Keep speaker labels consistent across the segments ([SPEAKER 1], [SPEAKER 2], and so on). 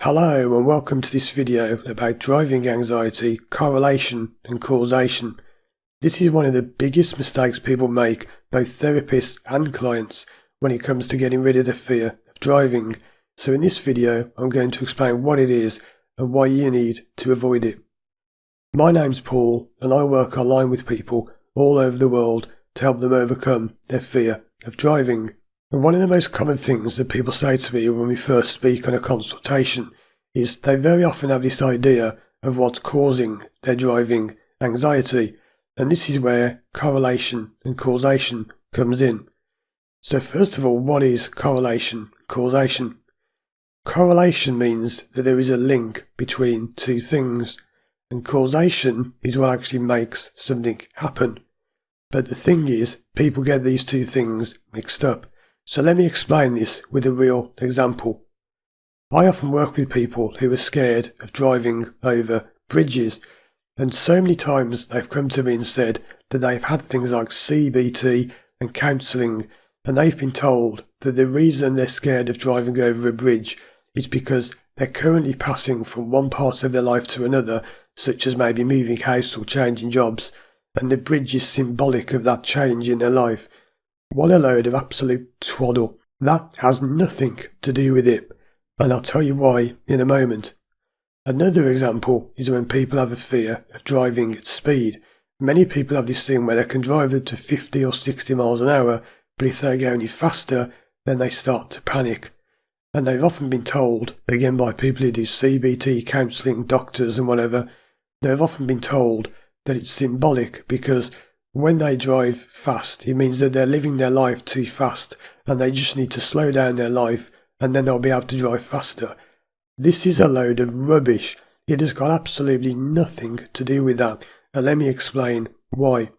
[SPEAKER 1] Hello and welcome to this video about driving anxiety, correlation and causation. This is one of the biggest mistakes people make, both therapists and clients, when it comes to getting rid of the fear of driving. So in this video I'm going to explain what it is and why you need to avoid it. My name's Paul and I work online with people all over the world to help them overcome their fear of driving. And one of the most common things that people say to me when we first speak on a consultation is they very often have this idea of what's causing their driving anxiety, and this is where correlation and causation comes in. So first of all, what is correlation and causation? Correlation means that there is a link between two things, and causation is what actually makes something happen. But the thing is, people get these two things mixed up. So let me explain this with a real example. I often work with people who are scared of driving over bridges, and so many times they've come to me and said that they've had things like CBT and counselling, and they've been told that the reason they're scared of driving over a bridge is because they're currently passing from one part of their life to another, such as maybe moving house or changing jobs, and the bridge is symbolic of that change in their life. What a load of absolute twaddle. That has nothing to do with it, and I'll tell you why in a moment. Another example is when people have a fear of driving at speed. Many people have this thing where they can drive up to 50 or 60 miles an hour, but if they go any faster, then they start to panic. And they've often been told, again by people who do CBT, counselling, doctors and whatever, they've often been told that it's symbolic because when they drive fast, it means that they're living their life too fast and they just need to slow down their life and then they'll be able to drive faster. This is a load of rubbish. It has got absolutely nothing to do with that, and let me explain why.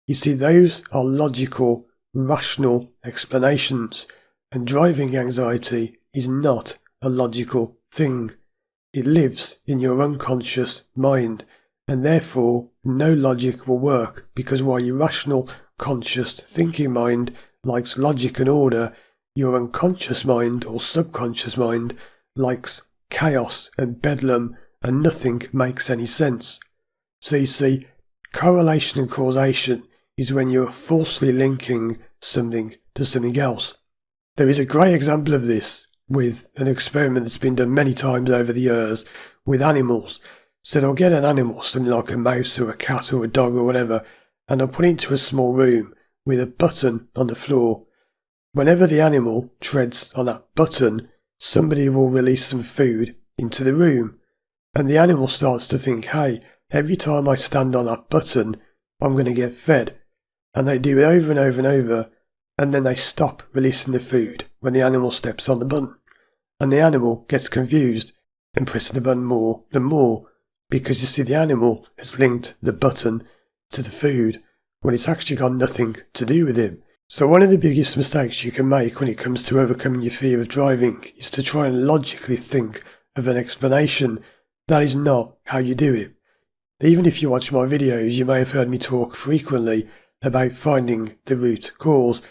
[SPEAKER 1] You see, those are logical, rational explanations, and driving anxiety is not a logical thing. It lives in your unconscious mind, and therefore no logic will work, because while your rational, conscious thinking mind likes logic and order, your unconscious mind or subconscious mind likes chaos and bedlam, and nothing makes any sense. So you see, correlation and causation is when you're falsely linking something to something else. There is a great example of this with an experiment that's been done many times over the years with animals. So they'll get an animal, something like a mouse or a cat or a dog or whatever, and they'll put it into a small room with a button on the floor. Whenever the animal treads on that button, somebody will release some food into the room, and the animal starts to think, hey, every time I stand on that button, I'm going to get fed. And they do it over and over and over, and then they stop releasing the food when the animal steps on the button. And the animal gets confused and presses the button more and more, because you see the animal has linked the button to the food when it's actually got nothing to do with it. So one of the biggest mistakes you can make when it comes to overcoming your fear of driving is to try and logically think of an explanation. That is not how you do it. Even if you watch my videos, you may have heard me talk frequently about finding the root cause.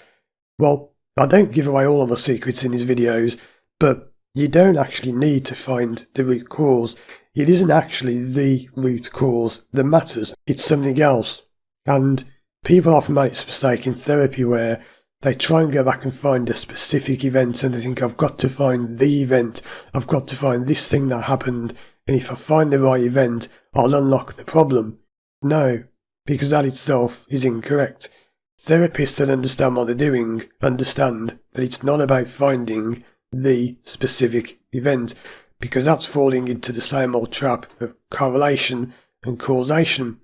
[SPEAKER 1] Well, I don't give away all of my secrets in these videos, but you don't actually need to find the root cause. It isn't actually the root cause that matters, it's something else. And people often make this mistake in therapy where they try and go back and find a specific event and they think, I've got to find the event, I've got to find this thing that happened, and if I find the right event, I'll unlock the problem. No, because that itself is incorrect. Therapists that understand what they're doing understand that it's not about finding the specific event, because that's falling into the same old trap of correlation and causation.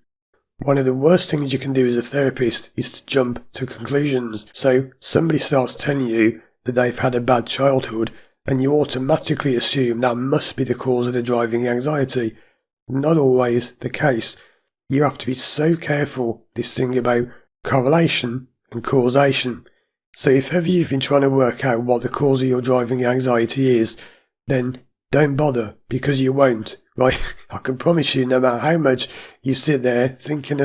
[SPEAKER 1] One of the worst things you can do as a therapist is to jump to conclusions. So somebody starts telling you that they've had a bad childhood and you automatically assume that must be the cause of the driving anxiety. Not always the case. You have to be so careful this thing about correlation and causation. So if ever you've been trying to work out what the cause of your driving anxiety is, then don't bother, because you won't, right? I can promise you, no matter how much you sit there thinking,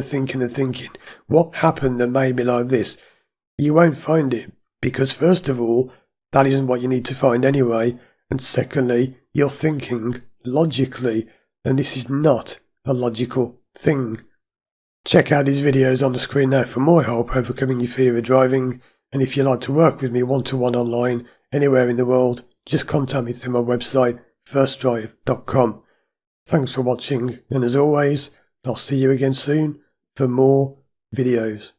[SPEAKER 1] what happened that made me like this, you won't find it, because first of all, that isn't what you need to find anyway, And secondly, you're thinking logically, and this is not a logical thing. Check out these videos on the screen now for more help overcoming your fear of driving, and if you'd like to work with me one-to-one online, anywhere in the world, just contact me through my website, firstdrive.com. Thanks for watching, and as always, I'll see you again soon for more videos.